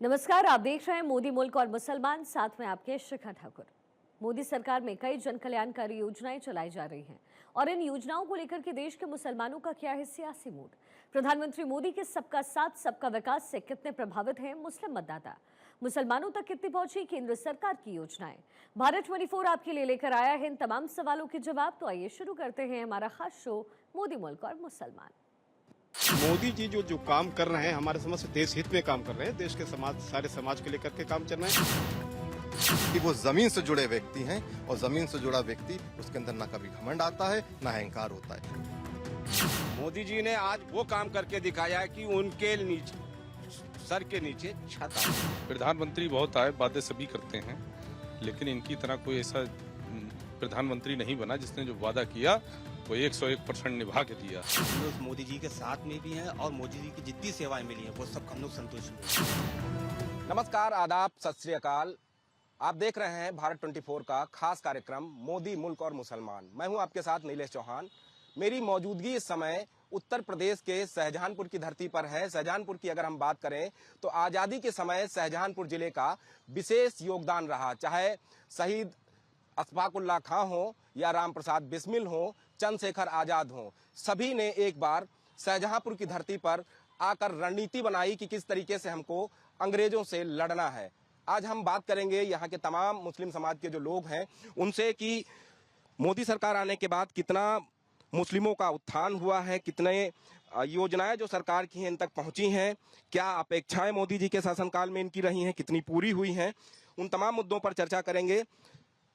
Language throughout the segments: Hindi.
नमस्कार, आप देख रहे हैं मोदी मुल्क और मुसलमान, साथ में आपके शिखा ठाकुर। मोदी सरकार में कई जन कल्याणकारी योजनाएं चलाई जा रही हैं और इन योजनाओं को लेकर के देश के मुसलमानों का क्या है सियासी मूड। प्रधानमंत्री मोदी के सबका साथ सबका विकास से कितने प्रभावित हैं मुस्लिम मतदाता, मुसलमानों तक कितनी पहुंची केंद्र सरकार की योजनाएं। भारत 24 आपके लिए लेकर आया है इन तमाम सवालों के जवाब। तो आइए शुरू करते हैं हमारा खास शो मोदी मुल्क और मुसलमान। मोदी जी जो काम कर रहे हैं हमारे समझ से देश हित में काम कर रहे हैं। देश के समाज, सारे समाज के लेकर के काम चल रहे हैं कि वो जमीन से जुड़े व्यक्ति हैं और जमीन से जुड़ा व्यक्ति उसके अंदर ना कभी घमंड आता है ना अहंकार होता है। मोदी जी ने आज वो काम करके दिखाया है कि उनके नीचे, सर के नीचे छत है। प्रधानमंत्री बहुत आए, बातें सभी करते हैं, लेकिन इनकी तरह कोई ऐसा प्रधानमंत्री नहीं बना जिसने जो वादा किया वो 101% निभा के दिया। हम लोग मोदी जी के साथ में भी हैं और मोदी जी की जितनी सेवाएं मिली हैं वो सब हम लोग संतुष्ट हैं। नमस्कार, आदाब, सत श्री अकाल। आप देख रहे हैं भारत 24 का खास कार्यक्रम मोदी मुल्क और मुसलमान। मैं हूं आपके साथ नीलेश चौहान। मेरी मौजूदगी इस समय उत्तर प्रदेश के शाहजहांपुर की धरती पर है। शाहजहांपुर की अगर हम बात करें तो आजादी के समय शाहजहांपुर जिले का विशेष योगदान रहा, चाहे शहीद अशफाकुल्लाह खां हो या राम प्रसाद बिस्मिल हो, चंद्रशेखर आजाद हो, सभी ने एक बार शाहजहांपुर की धरती पर आकर रणनीति बनाई कि किस तरीके से हमको अंग्रेजों से लड़ना है। आज हम बात करेंगे यहाँ के तमाम मुस्लिम समाज के जो लोग हैं उनसे कि मोदी सरकार आने के बाद कितना मुस्लिमों का उत्थान हुआ है, कितने योजनाएं जो सरकार की हैं इन तक पहुंची हैं, क्या अपेक्षाएं मोदी जी के शासनकाल में इनकी रही हैं, कितनी पूरी हुई हैं, उन तमाम मुद्दों पर चर्चा करेंगे।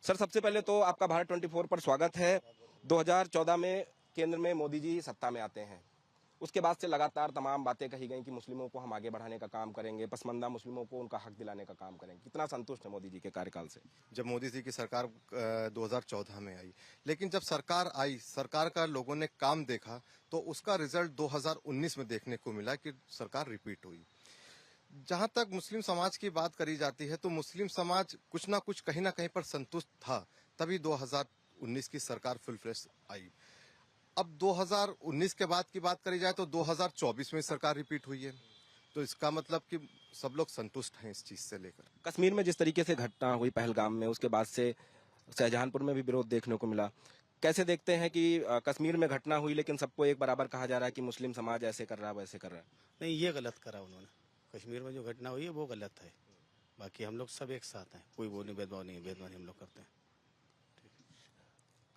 सर, सबसे पहले तो आपका भारत 24 पर स्वागत है। 2014 में केंद्र में मोदी जी सत्ता में आते हैं, उसके बाद से लगातार तमाम बातें कही गई कि मुस्लिमों को हम आगे बढ़ाने का काम करेंगे, पसमानदा मुस्लिमों को उनका हक दिलाने का काम करेंगे। कितना संतुष्ट है मोदी जी के कार्यकाल से? जब मोदी जी की सरकार 2014 में आई, लेकिन जब सरकार आई, सरकार का लोगों ने काम देखा तो उसका रिजल्ट 2019 में देखने को मिला कि सरकार रिपीट हुई। जहां तक मुस्लिम समाज की बात करी जाती है तो मुस्लिम समाज कुछ ना कुछ कहीं ना कहीं पर संतुष्ट था, तभी 2019 की सरकार फुल फ्लेश आई। अब 2019 के बाद की बात करी जाए तो 2024 में सरकार रिपीट हुई है, तो इसका मतलब कि सब लोग संतुष्ट हैं इस चीज से लेकर। कश्मीर में जिस तरीके से घटना हुई पहलगाम में, उसके बाद से शाहजहांपुर में भी विरोध देखने को मिला। कैसे देखते हैं कि कश्मीर में घटना हुई लेकिन सबको एक बराबर कहा जा रहा है कि मुस्लिम समाज ऐसे कर रहा है वैसे कर रहा है? नहीं, ये गलत करा उन्होंने। कश्मीर में जो घटना हुई है वो गलत है। बाकी हम लोग सब एक साथ हैं, कोई वो नहीं, भेदभाव नहीं, भेदभाव नहीं हम लोग करते हैं।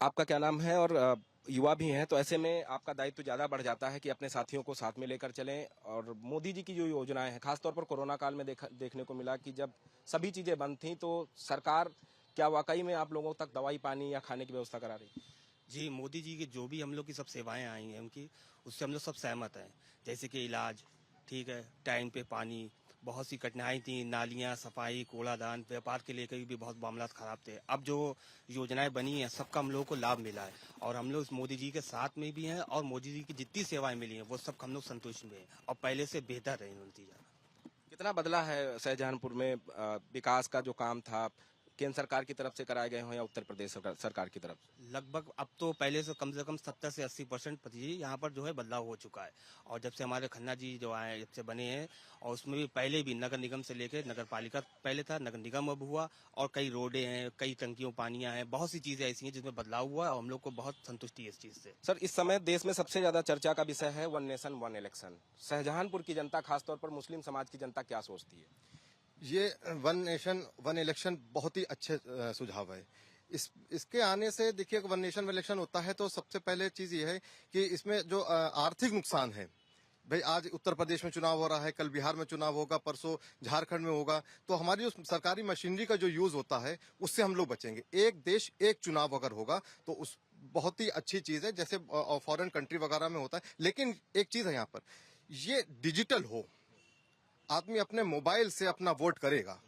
आपका क्या नाम है? और युवा भी हैं, तो ऐसे में आपका दायित्व ज्यादा बढ़ जाता है कि अपने साथियों को साथ में लेकर चलें। और मोदी जी की जो योजनाएं हैं, खासतौर पर कोरोना काल में देखने को मिला कि जब सभी चीजें बंद थी तो सरकार क्या वाकई में आप लोगों तक दवाई, पानी या खाने की व्यवस्था करा रही? जी, मोदी जी की जो भी हम लोग की सब सेवाएं आई हैं उनकी, उससे हम लोग सब सहमत हैं। जैसे कि इलाज, ठीक है, टाइम पे पानी, बहुत सी कठिनाई थी, नालियां, सफाई, कूड़ादान, व्यापार के लेकर भी बहुत मामला खराब थे। अब जो योजनाएं बनी हैं सबका हम लोगों को लाभ मिला है और हम लोग मोदी जी के साथ में भी हैं और मोदी जी की जितनी सेवाएं मिली हैं वो सब हम लोग संतुष्ट में हैं और पहले से बेहतर है नतीजा। कितना बदला है शाहजहांपुर में विकास का जो काम था, केंद्र सरकार की तरफ से कराए गए हों या उत्तर प्रदेश सरकार की तरफ से? लगभग अब तो पहले से कम 70 से 80% यहाँ पर जो है बदलाव हो चुका है। और जब से हमारे खन्ना जी जो आए, जब से बने हैं, और उसमें भी पहले भी नगर निगम से लेकर नगर पालिका पहले था, नगर निगम अब हुआ, और कई रोडें हैं, कई टंकियों पानियां हैं, बहुत सी चीजें ऐसी हैं जिसमें बदलाव हुआ है और हम लोग को बहुत संतुष्टि है इस चीज से। सर, इस समय देश में सबसे ज्यादा चर्चा का विषय है one nation one election. Shahjahanpur की जनता, खासतौर पर मुस्लिम समाज की जनता क्या सोचती है? ये वन नेशन वन इलेक्शन बहुत ही अच्छे सुझाव है। इसके आने से देखिए, वन नेशन वन इलेक्शन होता है तो सबसे पहले चीज ये है कि इसमें जो आर्थिक नुकसान है, भाई आज उत्तर प्रदेश में चुनाव हो रहा है, कल बिहार में चुनाव होगा, परसों झारखंड में होगा, तो हमारी जो सरकारी मशीनरी का जो यूज होता है उससे हम लोग बचेंगे। एक देश एक चुनाव अगर होगा तो उस बहुत ही अच्छी चीज है, जैसे फॉरेन कंट्री वगैरह में होता है। लेकिन एक चीज है यहाँ पर, ये डिजिटल हो, आदमी अपने मोबाइल से अपना वोट करेगा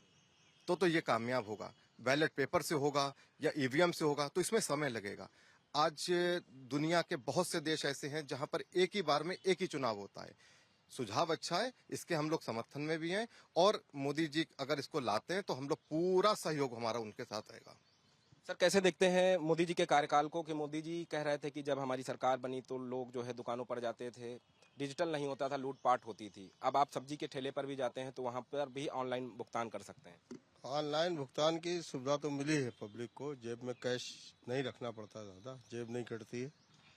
तो ये कामयाब होगा। बैलेट पेपर से होगा या ईवीएम से होगा तो इसमें समय लगेगा। आज दुनिया के बहुत से देश ऐसे हैं जहां पर एक ही बार में एक ही चुनाव होता है। सुझाव अच्छा है, इसके हम लोग समर्थन में भी हैं और मोदी जी अगर इसको लाते हैं तो हम लोग पूरा सहयोग हमारा उनके साथ रहेगा। सर, कैसे देखते हैं मोदी जी के कार्यकाल को कि मोदी जी कह रहे थे कि जब हमारी सरकार बनी तो लोग जो है दुकानों पर जाते थे, डिजिटल नहीं होता था, लूटपाट होती थी। अब आप सब्जी के ठेले पर भी जाते हैं तो वहाँ पर भी ऑनलाइन भुगतान कर सकते हैं। ऑनलाइन भुगतान की सुविधा तो मिली है पब्लिक को, जेब में कैश नहीं रखना पड़ता, ज़्यादा जेब नहीं कटती है।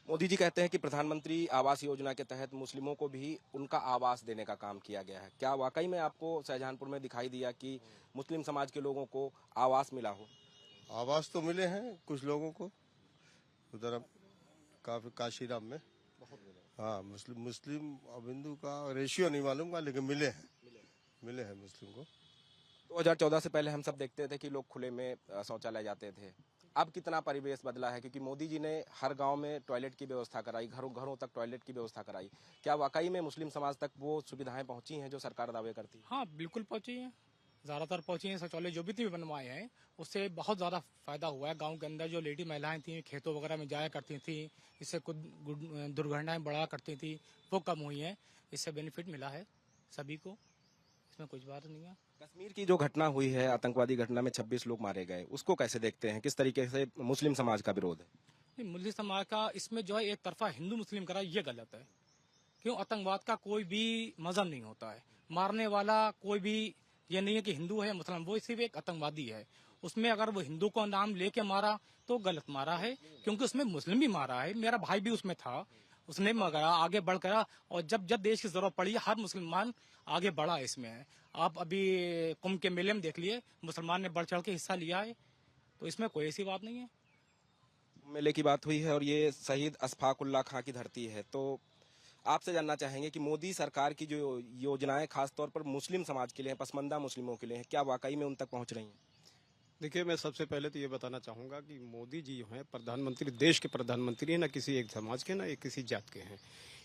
मोदी जी कहते हैं कि प्रधानमंत्री आवास योजना के तहत मुस्लिमों को भी उनका आवास देने का काम किया गया है। क्या वाकई में आपको शाहजहांपुर में दिखाई दिया कि मुस्लिम समाज के लोगों को आवास मिला हो? आवास तो मिले हैं कुछ लोगों को, उधर काफी काशीराम में। हाँ, मुस्लिम अब हिंदू का रेशियो नहीं मालूम का, लेकिन मिले हैं मुस्लिम को। 2014 से पहले हम सब देखते थे कि लोग खुले में शौचालय जाते थे। अब कितना परिवेश बदला है, क्योंकि मोदी जी ने हर गांव में टॉयलेट की व्यवस्था कराई, घरों घरों तक टॉयलेट की व्यवस्था कराई। क्या वाकई में मुस्लिम समाज तक वो सुविधाएं पहुंची हैं जो सरकार दावे करती है? हाँ, बिल्कुल पहुंची है, ज्यादातर पहुंची है। शौचालय जो भी बनवाए हैं उससे बहुत ज्यादा फायदा हुआ है। गांव के अंदर जो लेडी महिलाएं थी खेतों वगैरह में जाया करती थी, इससे कुछ दुर्घटनाएं बढ़ा करती थी, वो कम हुई है। इससे बेनिफिट मिला है सभी को, इसमें कुछ बात नहीं है। कश्मीर की जो घटना हुई है, आतंकवादी घटना में 26 लोग मारे गए, उसको कैसे देखते हैं? किस तरीके से मुस्लिम समाज का विरोध है? नहीं, मुस्लिम समाज का इसमें जो है एक तरफा हिंदू मुस्लिम करा, ये गलत है। क्यों? आतंकवाद का कोई भी मजहब नहीं होता है। मारने वाला कोई भी ये नहीं है कि हिंदू है या मुसलमान, वो सिर्फ एक आतंकवादी है। उसमें अगर वो हिंदू का नाम लेके मारा तो गलत मारा है, क्योंकि उसमें मुस्लिम भी मारा है। मेरा भाई भी उसमें था, उसने मगरा आगे बढ़ करा, और जब जब देश की जरूरत पड़ी हर मुसलमान आगे बढ़ा इसमें है। आप अभी कुंभ के मेले में देख लिए, मुसलमान ने बढ़ चढ़ के हिस्सा लिया है, तो इसमें कोई ऐसी बात नहीं है। मेले की बात हुई है और ये शहीद अशफाकुल्लाह खां की धरती है, तो आपसे जानना चाहेंगे कि मोदी सरकार की जो योजनाएं खासतौर पर मुस्लिम समाज के लिए हैं, पसमानदा मुस्लिमों के लिए हैं, क्या वाकई में उन तक पहुंच रही हैं? देखिए, मैं सबसे पहले तो ये बताना चाहूंगा कि मोदी जी जो हैं प्रधानमंत्री, देश के प्रधानमंत्री हैं, ना किसी एक समाज के ना एक किसी जात के हैं।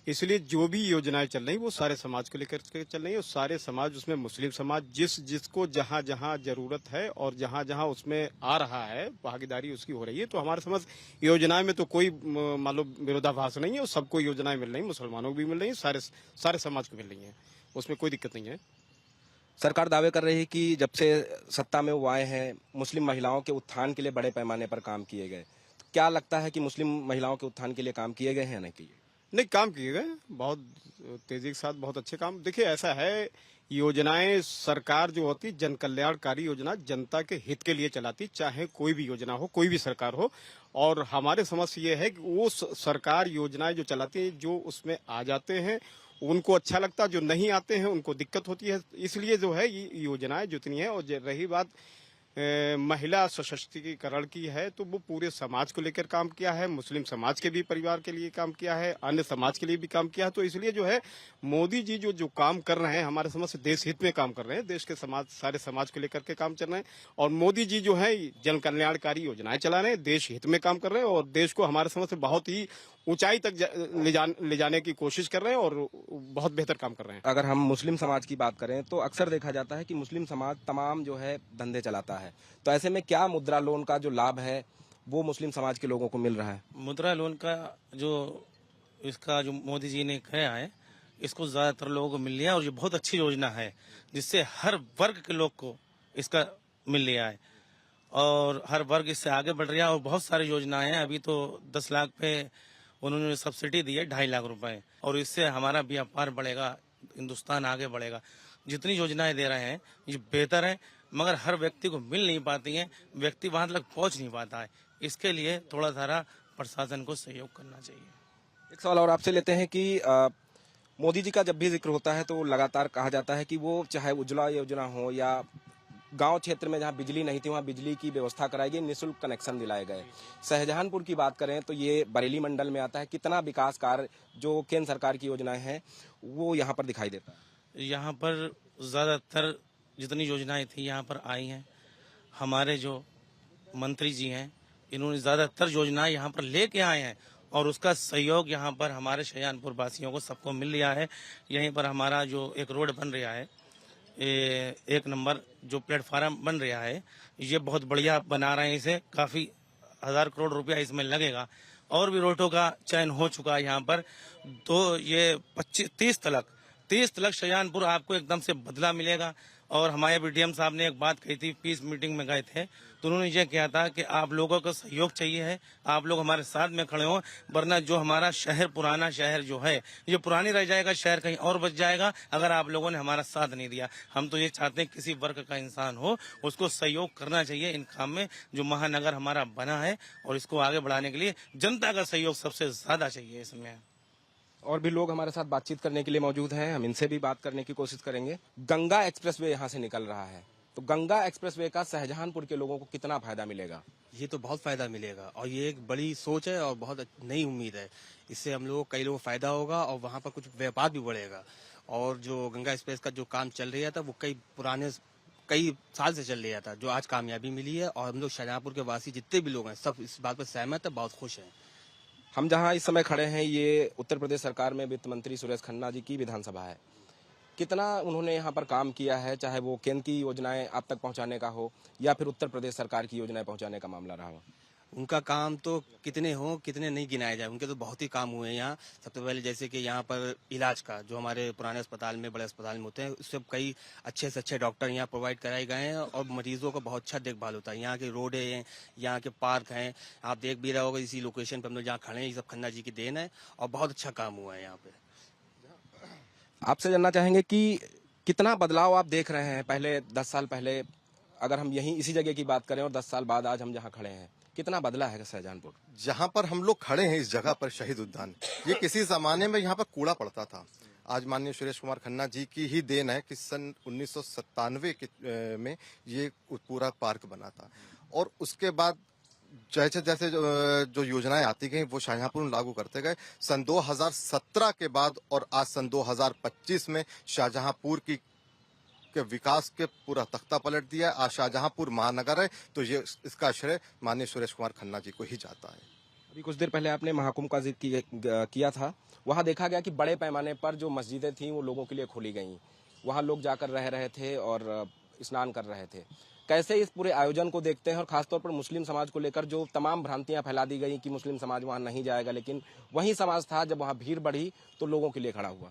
इसलिए जो भी योजनाएं चल रही वो सारे समाज को लेकर के चल रही है, और सारे समाज, उसमें मुस्लिम समाज जिसको जहां जहां जरूरत है और जहां जहां उसमें आ रहा है भागीदारी उसकी हो रही है। तो हमारे समझ योजनाएं में तो कोई मालूम विरोधाभास नहीं है, और सबको योजनाएं मिल रही, मुसलमानों को भी मिल रही है, सारे समाज को मिल रही है, उसमें कोई दिक्कत नहीं है। सरकार दावे कर रही है कि जब से सत्ता में वो आए हैं मुस्लिम महिलाओं के उत्थान के लिए बड़े पैमाने पर काम किए गए। क्या लगता है कि मुस्लिम महिलाओं के उत्थान के लिए काम किए गए हैं या नहीं किए? नहीं, काम किए गए, बहुत तेजी के साथ बहुत अच्छे काम। देखिए, ऐसा है, योजनाएं सरकार जो होती जन कल्याणकारी योजना जनता के हित के लिए चलाती, चाहे कोई भी योजना हो, कोई भी सरकार हो। और हमारे समझ से ये है कि वो सरकार योजनाएं जो चलाती है, जो उसमें आ जाते हैं उनको अच्छा लगता, जो नहीं आते हैं उनको दिक्कत होती है। इसलिए जो है ये योजनाएं जितनी है, और रही बात महिला सशक्तिकरण की है, तो वो पूरे समाज को लेकर काम किया है, मुस्लिम समाज के भी परिवार के लिए काम किया है, अन्य समाज के लिए भी काम किया है। तो इसलिए जो है मोदी जी जो काम कर रहे हैं, हमारे समझ से देश हित में काम कर रहे हैं, देश के समाज, सारे समाज को लेकर के काम चल रहे हैं। और मोदी जी जो है जन कल्याणकारी योजनाएं चला रहे हैं, देश हित में काम कर रहे हैं, और देश को हमारे समझ से बहुत ही ऊंचाई तक ले जाने की कोशिश कर रहे हैं, और बहुत बेहतर काम कर रहे हैं। अगर हम मुस्लिम समाज की बात करें तो अक्सर देखा जाता है कि मुस्लिम समाज तमाम जो है धंधे चलाता है, तो ऐसे में क्या मुद्रा लोन का जो लाभ है वो मुस्लिम समाज के लोगों को मिल रहा है? मुद्रा लोन का इसका जो मोदी जी ने किया है, इसको ज्यादातर लोगों को मिल लिया, और ये बहुत अच्छी योजना है, जिससे हर वर्ग के लोग को इसका मिल लिया है, और हर वर्ग इससे आगे बढ़ रहा है। और बहुत सारी योजनाएं हैं। अभी तो 10 लाख पे उन्होंने सब्सिडी दी है, 2.5 लाख रुपए, और इससे हमारा व्यापार बढ़ेगा, हिंदुस्तान आगे बढ़ेगा। जितनी योजनाएं दे रहे हैं ये बेहतर है, मगर हर व्यक्ति को मिल नहीं पाती हैं, व्यक्ति वहां तक पहुंच नहीं पाता है। इसके लिए थोड़ा सारा प्रशासन को सहयोग करना चाहिए। एक सवाल और आपसे लेते हैं कि मोदी जी का जब भी जिक्र होता है तो लगातार कहा जाता है कि वो चाहे उज्ज्वला योजना हो या गांव क्षेत्र में जहां बिजली नहीं थी वहां बिजली की व्यवस्था कराई गई, निःशुल्क कनेक्शन दिलाए गए। शाहजहांपुर की बात करें तो ये बरेली मंडल में आता है। कितना विकास कार्य जो केंद्र सरकार की योजनाएं हैं वो यहाँ पर दिखाई देता है? यहाँ पर ज्यादातर जितनी योजनाएं थी यहाँ पर आई हैं। हमारे जो मंत्री जी हैं इन्होंने ज्यादातर योजनाएं यहाँ पर लेके आए हैं, और उसका सहयोग यहाँ पर हमारे शाहजहांपुर वासियों को सबको मिल रहा है। यहीं पर हमारा जो एक रोड बन रहा है, 1 नंबर जो प्लेटफार्म बन रहा है, ये बहुत बढ़िया बना रहे हैं। इसे काफी 1000 करोड़ रुपया इसमें लगेगा, और भी रोडों का चयन हो चुका है यहाँ पर। तो ये 30 तलक शाहजहांपुर आपको एकदम से बदला मिलेगा, और हमारे बीडीएम साहब ने एक बात कही थी, पीस मीटिंग में गए थे तो उन्होंने ये किया था कि आप लोगों का सहयोग चाहिए है, आप लोग हमारे साथ में खड़े हो, वरना जो हमारा शहर, पुराना शहर जो है ये पुरानी रह जाएगा, शहर कहीं और बच जाएगा अगर आप लोगों ने हमारा साथ नहीं दिया। हम तो ये चाहते हैं किसी वर्ग का इंसान हो उसको सहयोग करना चाहिए इन काम में। जो महानगर हमारा बना है और इसको आगे बढ़ाने के लिए जनता का सहयोग सबसे ज्यादा चाहिए इसमें। और भी लोग हमारे साथ बातचीत करने के लिए मौजूद हैं, हम इनसे भी बात करने की कोशिश करेंगे। गंगा एक्सप्रेसवे यहाँ से निकल रहा है, तो गंगा एक्सप्रेसवे का शाहजहांपुर के लोगों को कितना फायदा मिलेगा? ये तो बहुत फायदा मिलेगा और ये एक बड़ी सोच है और बहुत नई उम्मीद है। इससे हम लोग कई लोगों को फायदा होगा और वहाँ पर कुछ व्यापार भी बढ़ेगा। और जो गंगा एक्सप्रेस का जो काम चल रहा था वो कई साल से चल रहा था, जो आज कामयाबी मिली है। और हम लोग शाहजहांपुर के वासी जितने भी लोग हैं सब इस बात पर सहमत है, बहुत खुश हैं। हम जहां इस समय खड़े हैं ये उत्तर प्रदेश सरकार में वित्त मंत्री सुरेश खन्ना जी की विधानसभा है। कितना उन्होंने यहाँ पर काम किया है, चाहे वो केंद्र की योजनाएं आप तक पहुंचाने का हो या फिर उत्तर प्रदेश सरकार की योजनाएं पहुंचाने का मामला रहा हो। उनका काम तो कितने हो कितने नहीं गिनाए जाए, उनके तो बहुत ही काम हुए हैं यहाँ। सबसे पहले जैसे कि यहाँ पर इलाज का जो हमारे पुराने अस्पताल में, बड़े अस्पताल में होते हैं, उससे कई अच्छे से अच्छे डॉक्टर यहाँ प्रोवाइड कराए गए हैं और मरीजों का बहुत अच्छा देखभाल होता है। यहाँ के रोड हैं, यहाँ के पार्क हैं, आप देख भी रहे होगा इसी लोकेशन पर हम लोग जहाँ खड़े हैं, ये सब खन्ना जी की देन है और बहुत अच्छा काम हुआ है यहाँ पे। आपसे जानना चाहेंगे कि कितना बदलाव आप देख रहे हैं? पहले 10 साल पहले अगर हम यहीं इसी जगह की बात करें और 10 साल बाद आज हम जहाँ खड़े हैं, कितना बदला है शाहजहांपुर? जहाँ पर हम लोग खड़े हैं इस जगह पर शहीद उद्यान, ये किसी जमाने में यहाँ पर कूड़ा पड़ता था। आज माननीय सुरेश कुमार खन्ना जी की ही देन है कि सन 1997 में ये पूरा पार्क बना था। और उसके बाद जैसे जैसे जो योजनाएं आती गई वो शाहजहांपुर में लागू करते गए। सन 2017 के बाद और आज सन 2025 में शाहजहांपुर के विकास के पूरा तख्ता पलट दिया। आज शाहजहांपुर महानगर है, तो ये इसका श्रेय माननीय सुरेश कुमार खन्ना जी को ही जाता है। अभी कुछ देर पहले आपने महाकुंभ का जिक्र किया था, वहाँ देखा गया कि बड़े पैमाने पर जो मस्जिदें थीं वो लोगों के लिए खोली गईं, वहाँ लोग जाकर रह रहे थे और स्नान कर रहे थे। कैसे इस पूरे आयोजन को देखते हैं और खासतौर पर मुस्लिम समाज को लेकर जो तमाम भ्रांतियां फैला दी गई कि मुस्लिम समाज वहाँ नहीं जाएगा, लेकिन वही समाज था जब वहाँ भीड़ बढ़ी तो लोगों के लिए खड़ा हुआ।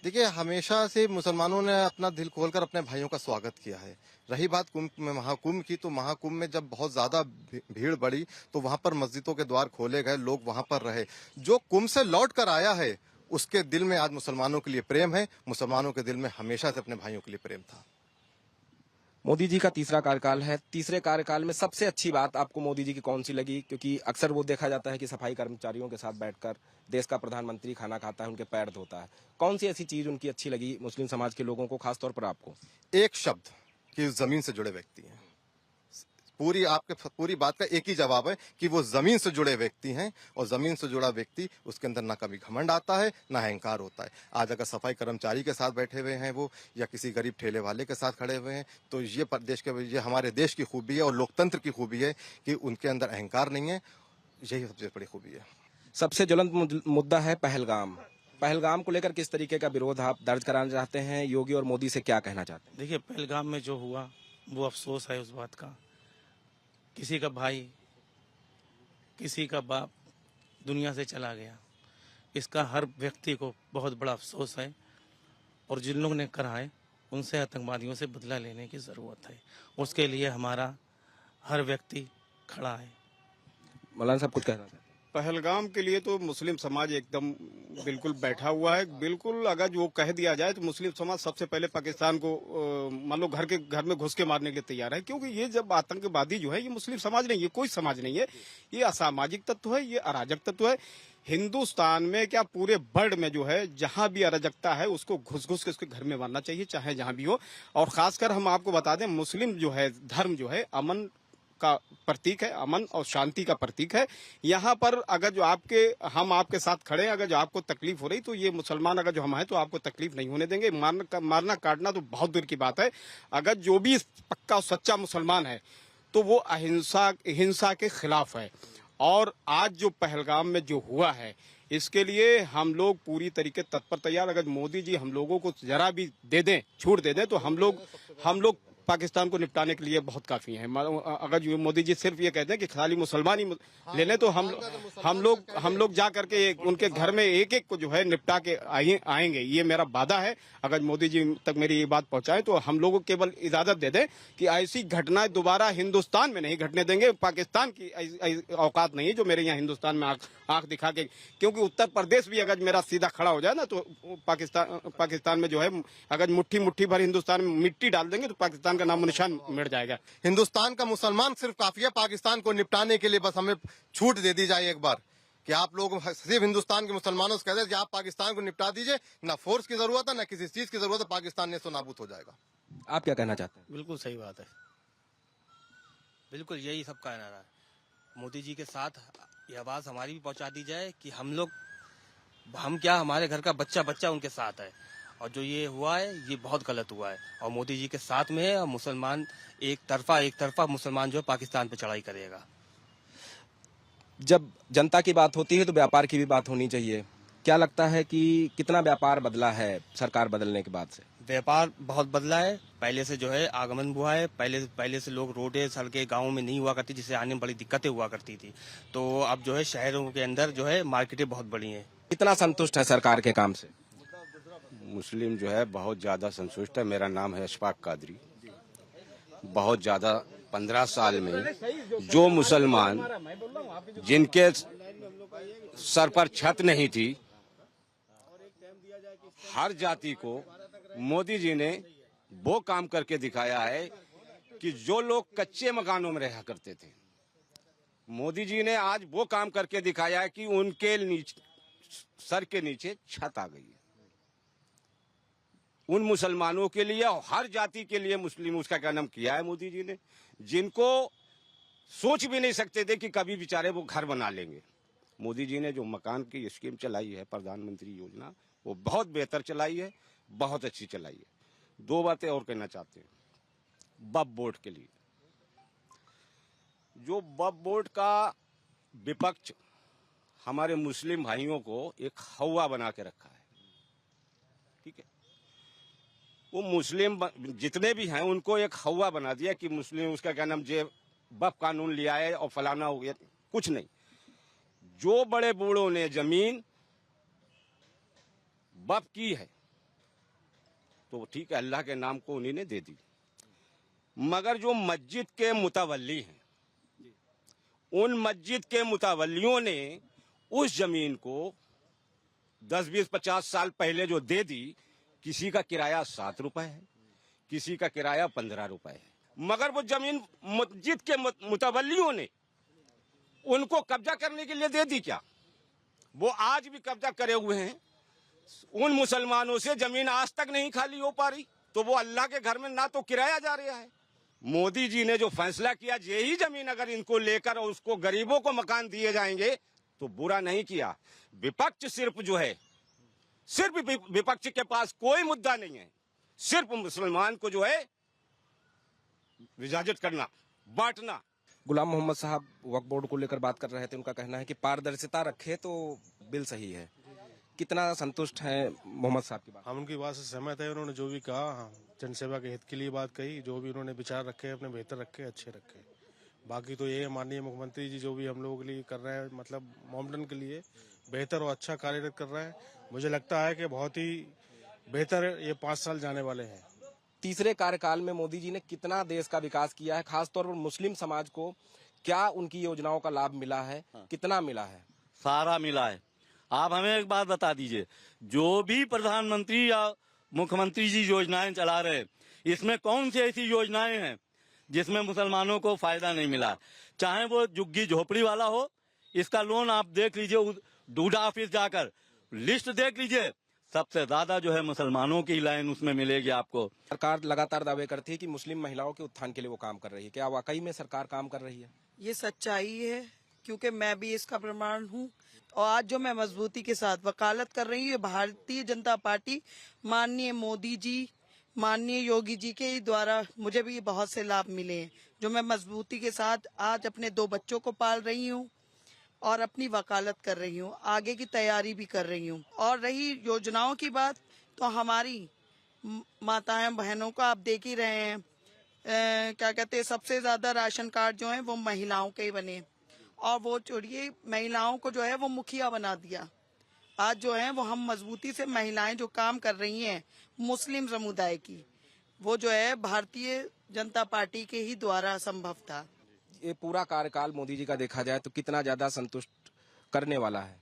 देखिए, हमेशा से मुसलमानों ने अपना दिल खोलकर अपने भाइयों का स्वागत किया है। रही बात महाकुंभ की, तो महाकुंभ में जब बहुत ज्यादा भीड़ बढ़ी तो वहां पर मस्जिदों के द्वार खोले गए, लोग वहां पर रहे। जो कुंभ से लौट कर आया है उसके दिल में आज मुसलमानों के लिए प्रेम है, मुसलमानों के दिल में हमेशा से अपने भाइयों के लिए प्रेम था। मोदी जी का तीसरा कार्यकाल है, तीसरे कार्यकाल में सबसे अच्छी बात आपको मोदी जी की कौन सी लगी? क्योंकि अक्सर वो देखा जाता है कि सफाई कर्मचारियों के साथ बैठकर देश का प्रधानमंत्री खाना खाता है, उनके पैर धोता है। कौन सी ऐसी चीज उनकी अच्छी लगी मुस्लिम समाज के लोगों को, खासतौर पर आपको? एक शब्द कि जमीन से जुड़े व्यक्ति हैं। पूरी बात का एक ही जवाब है कि वो जमीन से जुड़े व्यक्ति हैं, और जमीन से जुड़ा व्यक्ति उसके अंदर ना कभी घमंड आता है ना अहंकार होता है। आज अगर सफाई कर्मचारी के साथ बैठे हुए हैं वो, या किसी गरीब ठेले वाले के साथ खड़े हुए हैं, तो ये हमारे देश की खूबी है और लोकतंत्र की खूबी है कि उनके अंदर अहंकार नहीं है। यही सबसे बड़ी खूबी है। सबसे ज्वलंत मुद्दा है पहलगाम। पहलगाम को लेकर किस तरीके का विरोध आप दर्ज कराना चाहते हैं? योगी और मोदी से क्या कहना चाहते हैं? देखिए, पहलगाम में जो हुआ वो अफसोस है उस बात का। किसी का भाई, किसी का बाप दुनिया से चला गया, इसका हर व्यक्ति को बहुत बड़ा अफसोस है। और जिन लोगों ने करा है उनसे आतंकवादियों से बदला लेने की ज़रूरत है। उसके लिए हमारा हर व्यक्ति खड़ा है। मौलाना साहब कुछ कहना चाहते हैं? पहलगाम के लिए तो मुस्लिम समाज एकदम बिल्कुल बैठा हुआ है। बिल्कुल अगर जो कह दिया जाए तो मुस्लिम समाज सबसे पहले पाकिस्तान को मान लो घर में घुस के मारने के लिए तैयार है, क्योंकि ये जब आतंकवादी जो है ये मुस्लिम समाज नहीं, ये कोई समाज नहीं है, ये असामाजिक तत्व है, ये अराजक तत्व है। हिंदुस्तान में क्या पूरे वर्ल्ड में जो है जहां भी अराजकता है उसको घुस के उसके घर में मारना चाहिए, चाहे जहां भी हो। और खासकर हम आपको बता दें, मुस्लिम जो है धर्म जो है अमन का प्रतीक है, अमन और शांति का प्रतीक है। यहाँ पर अगर जो हम आपके साथ खड़े हैं, अगर जो आपको तकलीफ हो रही तो ये मुसलमान अगर जो हम हैं तो आपको तकलीफ नहीं होने देंगे। मारना काटना तो बहुत दूर की बात है। अगर जो भी पक्का और सच्चा मुसलमान है तो वो हिंसा के खिलाफ है। और आज जो पहलगाम में जो हुआ है इसके लिए हम लोग पूरी तरीके तत्पर तैयार। अगर मोदी जी हम लोगों को जरा भी दे दें, छूट दे दें, तो हम लोग पाकिस्तान को निपटाने के लिए बहुत काफी है। अगर जो मोदी जी सिर्फ ये कहते हैं कि खाली मुसलमान ही ले लें, तो हम लोग जा करके उनके घर में एक एक को जो है निपटा के आएंगे। ये मेरा वादा है। अगर मोदी जी तक मेरी ये बात पहुंचाए तो हम लोगों को केवल इजाजत दे दें कि ऐसी घटनाएं दोबारा हिंदुस्तान में नहीं घटने देंगे। पाकिस्तान की औकात नहीं है जो मेरे यहाँ हिंदुस्तान में आंख दिखा के, क्योंकि उत्तर प्रदेश भी अगर मेरा सीधा खड़ा हो जाए ना तो पाकिस्तान में जो है अगर मुट्ठी भर हिंदुस्तान में मिट्टी डाल देंगे तो पाकिस्तान का नामो निशान मिट जाएगा। हिंदुस्तान का मुसलमान सिर्फ काफी है पाकिस्तान को निपटाने के लिए। बस हमें छूट दे दी जाए एक बार कि आप लोग सिर्फ हिंदुस्तान के मुसलमानों से कहते हैं कि आप पाकिस्तान को निपटा दीजिए, ना फोर्स की जरूरत है ना किसी चीज की जरूरत है, पाकिस्तान नेस्तो नाबूद हो जाएगा। आप क्या कहना चाहते हैं? बिल्कुल सही बात है, बिल्कुल यही सबका नारा है। मोदी जी के साथ ये आवाज हमारी भी पहुंचा दी जाए कि हम क्या, हमारे घर का बच्चा उनके साथ है, और जो ये हुआ है ये बहुत गलत हुआ है, और मोदी जी के साथ में है। और मुसलमान एक तरफा मुसलमान जो है पाकिस्तान पे चढ़ाई करेगा। जब जनता की बात होती है तो व्यापार की भी बात होनी चाहिए। क्या लगता है कि कितना व्यापार बदला है सरकार बदलने के बाद से? व्यापार बहुत बदला है। पहले से जो है आगमन हुआ है। पहले से लोग रोडें सड़कें गाँव में नहीं हुआ करती, जिससे आने में बड़ी दिक्कतें हुआ करती थी। तो अब जो है शहरों के अंदर जो है मार्केटें बहुत बड़ी हैं। कितना संतुष्ट है सरकार के काम से? मुस्लिम जो है बहुत ज्यादा संतुष्ट है। मेरा नाम है अशफाक कादरी। बहुत ज्यादा 15 साल में जो मुसलमान जिनके सर पर छत नहीं थी, हर जाति को मोदी जी ने वो काम करके दिखाया है कि जो लोग कच्चे मकानों में रहा करते थे, मोदी जी ने आज वो काम करके दिखाया है कि उनके नीचे सर के नीचे छत आ गई है। उन मुसलमानों के लिए और हर जाति के लिए मुस्लिम उसका क्या नाम किया है मोदी जी ने, जिनको सोच भी नहीं सकते थे कि कभी बेचारे वो घर बना लेंगे। मोदी जी ने जो मकान की स्कीम चलाई है, प्रधानमंत्री योजना, वो बहुत बेहतर चलाई है, बहुत अच्छी चलाई है। 2 बातें और कहना चाहते हैं। वक्फ बोर्ड के लिए, जो वक्फ बोर्ड का विपक्ष हमारे मुस्लिम भाइयों को एक हवा बना के रखा है, ठीक है, वो मुस्लिम जितने भी हैं उनको एक हवा बना दिया कि मुस्लिम उसका क्या नाम जे वक्फ कानून लिया है और फलाना हो गया। कुछ नहीं, जो बड़े बूढ़ों ने जमीन वक्फ की है तो ठीक है, अल्लाह के नाम को उन्हीं ने दे दी। मगर जो मस्जिद के मुतवल्ली हैं, उन मस्जिद के मुतवल्लियों ने उस जमीन को 10, 20, 50 साल पहले जो दे दी, किसी का किराया 7 रुपए है, किसी का किराया 15 रुपए है। मगर वो जमीन मस्जिद के मुतवल्लियों ने उनको कब्जा करने के लिए दे दी क्या? वो आज भी कब्जा करे हुए हैं। उन मुसलमानों से जमीन आज तक नहीं खाली हो पा रही, तो वो अल्लाह के घर में ना तो किराया जा रहा है। मोदी जी ने जो फैसला किया, यही जमीन अगर इनको लेकर और उसको गरीबों को मकान दिए जाएंगे तो बुरा नहीं किया। विपक्ष सिर्फ जो है, सिर्फ विपक्ष के पास कोई मुद्दा नहीं है, सिर्फ मुसलमान को जो है विभाजित करना, बांटना। गुलाम मोहम्मद साहब वक्फ बोर्ड को लेकर बात कर रहे थे। उनका कहना है कि पारदर्शिता रखे तो बिल सही है। कितना संतुष्ट हैं मोहम्मद साहब की बात? हम उनकी बात से सहमत है। उन्होंने जो भी कहा जनसेवा के हित के लिए बात कही, जो भी उन्होंने विचार रखे अपने बेहतर रखे, अच्छे रखे। बाकी तो ये है माननीय मुख्यमंत्री जी जो भी हम लोगों के लिए कर रहे हैं, मतलब मोमडन के लिए बेहतर और अच्छा कार्यरत कर रहे हैं। मुझे लगता है कि बहुत ही बेहतर ये 5 साल जाने वाले हैं। तीसरे कार्यकाल में मोदी जी ने कितना देश का विकास किया है, खासतौर पर मुस्लिम समाज को क्या उनकी योजनाओं का लाभ मिला है, कितना मिला है? सारा मिला है। आप हमें एक बात बता दीजिए, जो भी प्रधानमंत्री या मुख्यमंत्री जी योजनाएं चला रहे, इसमें कौन सी ऐसी योजनाएं हैं जिसमें मुसलमानों को फायदा नहीं मिला? चाहे वो झुग्गी झोपड़ी वाला हो, इसका लोन आप देख लीजिए, डूडा ऑफिस जाकर लिस्ट देख लीजिए, सबसे ज्यादा जो है मुसलमानों की लाइन उसमें मिलेगी आपको। सरकार लगातार दावे करती है कि मुस्लिम महिलाओं के उत्थान के लिए वो काम कर रही है। क्या वाकई में सरकार काम कर रही है? ये सच्चाई है, क्योंकि मैं भी इसका प्रमाण हूँ। और आज जो मैं मजबूती के साथ वकालत कर रही हूँ, भारतीय जनता पार्टी, माननीय मोदी जी, माननीय योगी जी के द्वारा मुझे भी बहुत से लाभ मिले हैं, जो मैं मजबूती के साथ आज अपने 2 बच्चों को पाल रही हूँ और अपनी वकालत कर रही हूँ, आगे की तैयारी भी कर रही हूँ। और रही योजनाओं की बात, तो हमारी माताएं बहनों का आप देख ही रहे हैं, क्या कहते हैं, सबसे ज्यादा राशन कार्ड जो है वो महिलाओं के ही बने, और वो छोड़िए महिलाओं को जो है वो मुखिया बना दिया। आज जो है वो हम मजबूती से महिलाएं जो काम कर रही हैं मुस्लिम समुदाय की, वो जो है भारतीय जनता पार्टी के ही द्वारा संभव था। ये पूरा कार्यकाल मोदी जी का देखा जाए तो कितना ज्यादा संतुष्ट करने वाला है?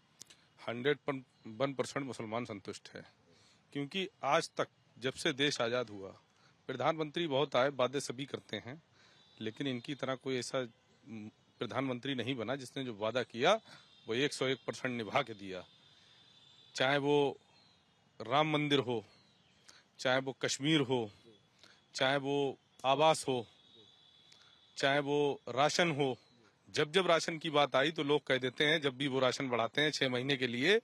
101% मुसलमान संतुष्ट है, क्योंकि आज तक जब से देश आजाद हुआ प्रधानमंत्री बहुत आए, बातें सभी करते हैं, लेकिन इनकी तरह कोई ऐसा प्रधानमंत्री नहीं बना जिसने जो वादा किया वो 101% निभा के दिया। चाहे वो राम मंदिर हो, चाहे वो कश्मीर हो, चाहे वो आवास हो, चाहे वो राशन हो। जब जब राशन की बात आई तो लोग कह देते हैं, जब भी वो राशन बढ़ाते हैं 6 महीने के लिए,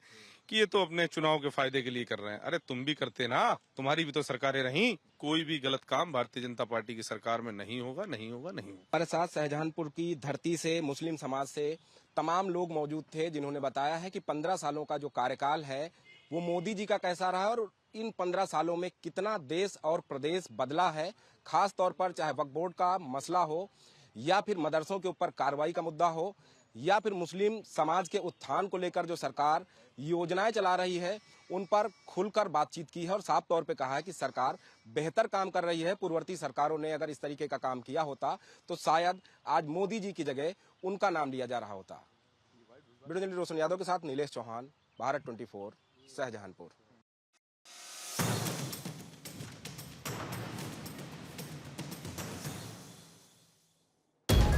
कि ये तो अपने चुनाव के फायदे के लिए कर रहे हैं। अरे तुम भी करते ना, तुम्हारी भी तो सरकारें रहीं। कोई भी गलत काम भारतीय जनता पार्टी की सरकार में नहीं होगा, नहीं होगा, नहीं होगा। हमारे साथ शाहजहांपुर की धरती से, मुस्लिम समाज से तमाम लोग मौजूद थे जिन्होंने बताया है कि 15 सालों का जो कार्यकाल है वो मोदी जी का कैसा रहा और इन 15 सालों में कितना देश और प्रदेश बदला है। खास तौर पर चाहे वक्फ बोर्ड का मसला हो, या फिर मदरसों के ऊपर कार्रवाई का मुद्दा हो, या फिर मुस्लिम समाज के उत्थान को लेकर जो सरकार योजनाएं चला रही है, उन पर खुलकर बातचीत की है और साफ तौर पे कहा है कि सरकार बेहतर काम कर रही है। पूर्ववर्ती सरकारों ने अगर इस तरीके का काम किया होता तो शायद आज मोदी जी की जगह उनका नाम लिया जा रहा होता। वीडियो जर्नलिस्ट रोशन यादव के साथ नीलेश चौहान, भारत 24, शाहजहांपुर।